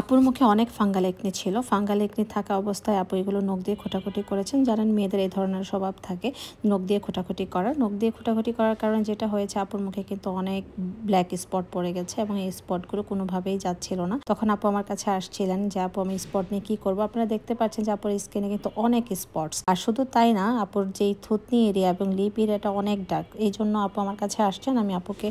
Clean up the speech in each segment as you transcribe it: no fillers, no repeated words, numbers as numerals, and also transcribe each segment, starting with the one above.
আপুর মুখে অনেক ফাঙ্গাল একনি ছিল। ফাঙ্গাল একনি থাকা অবস্থায় আপু এগুলো নখ দিয়ে খোঁটাখুটি করেছেন। জানেন মেয়েদের এই ধরনের স্বভাব থাকে নখ দিয়ে খোঁটাখুটি করার। নখ দিয়ে খোঁটাখুটি করার কারণে যেটা হয়েছে আপুর মুখে কিন্তু অনেক ব্ল্যাক স্পট পড়ে গেছে এবং এই স্পটগুলো কোনোভাবেই যাচ্ছিল না। তখন আপু আমার কাছে আসছিলেন যে আপু আমি স্পট নিয়ে কী করবো। আপনারা দেখতে পাচ্ছেন যে আপুর স্কিনে কিন্তু অনেক স্পটস। আর শুধু তাই না, আপুর যেই থুতনি এরিয়া এবং লিপ এরিয়াটা অনেক ডার্ক। এই জন্য আপু আমার কাছে আসছেন। আমি আপুকে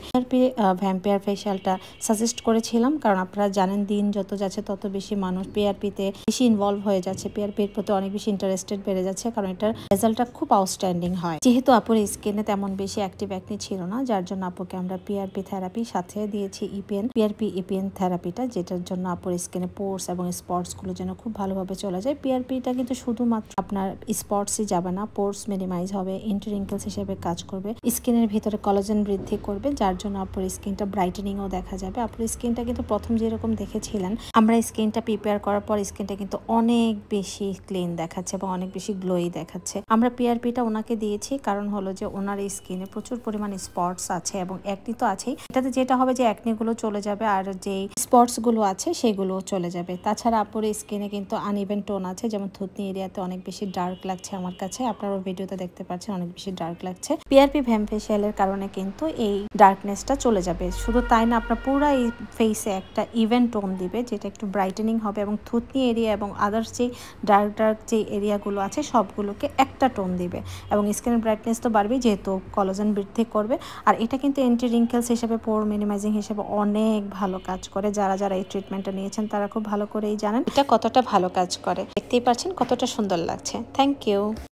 ভ্যাম্পায়ার ফেশিয়ালটা সাজেস্ট করেছিলাম, কারণ আপনারা জানেন দিন যত যাচ্ছে তত বেশি মানুষ পিআরপিতে বেশি ইনভলভ হয়ে যাচ্ছে, পিআরপির প্রতি অনেক বেশি ইন্টারেস্টেড বেড়ে যাচ্ছে, কারণ এটার রেজাল্টটা খুব আউটস্ট্যান্ডিং হয়। যেহেতু আপুর স্কিনে তেমন বেশি অ্যাক্টিভ অ্যাকনি ছিল না, যার জন্য আপুকে আমরা পিআরপি থেরাপি সাথে দিয়েছি পিআরপি ইপিএন থেরাপিটা, যেটার জন্য আপুর স্কিনে পোর্স এবং স্পটস গুলো যেন খুব ভালোভাবে চলে যায়। পিআরপিটা কিন্তু শুধুমাত্র আপনার স্পটসই যাবে না, পোর্স মিনিমাইজ হবে, এন্টি রিঙ্কেলস হিসেবে কাজ করবে, স্কিনের ভিতরে কোলাজেন বৃদ্ধি করবে, যার জন্য আপুর স্কিনটা ব্রাইটেনিংও দেখা যাবে। আপুর স্কিনটা কিন্তু প্রথম যেরকম দেখেছিলেন আমরা স্কিনটা প্রিপেয়ার করার পর স্কিনটা কিন্তু অনেক বেশি ক্লিন দেখাচ্ছে এবং অনেক বেশি গ্লোই দেখাচ্ছে। আমরা পিআরপিটা ওনাকে দিয়েছি কারণ হলো যে ওনার স্কিনে প্রচুর পরিমাণ স্পটস আছে এবং অ্যাকনি তো আছেই। এটাতে যেটা হবে যে অ্যাকনি গুলো চলে যাবে আর যেই স্পটস গুলো আছে সেগুলো চলে যাবে। তাছাড়া আপুর স্কিনে কিন্তু আনইভেন টোন আছে, যেমন থুতনি এরিয়াতে অনেক বেশি ডার্ক লাগছে আমার কাছে, আপনারা ভিডিওতে দেখতে পাচ্ছেন অনেক বেশি ডার্ক লাগছে। পিআরপি ভ্যাম্প ফেশিয়ালের কারণে কিন্তু এই ডার্কনেসটা চলে যাবে। শুধু তাই না, আপনার পুরো এই ফেসে একটা ইভেন টোন দিবে, যেটা একটু ব্রাইটেনিং হবে এবং থুতনি এরিয়া এবং আদার্স যে ডার্ক যে এরিয়াগুলো আছে সবগুলোকে একটা টোন দিবে এবং স্কিনের ব্রাইটনেস তো বাড়বেই, যেহেতু কোলাজেন বৃদ্ধি করবে। আর এটা কিন্তু অ্যান্টি রিঙ্কেলস হিসেবে, পোর মিনিমাইজিং হিসেবে অনেক ভালো কাজ করে। যারা যারা এই ট্রিটমেন্টটা নিয়েছেন তারা খুব ভালো করেই জানেন এটা কতটা ভালো কাজ করে। দেখতেই পাচ্ছেন কতটা সুন্দর লাগছে। Thank you.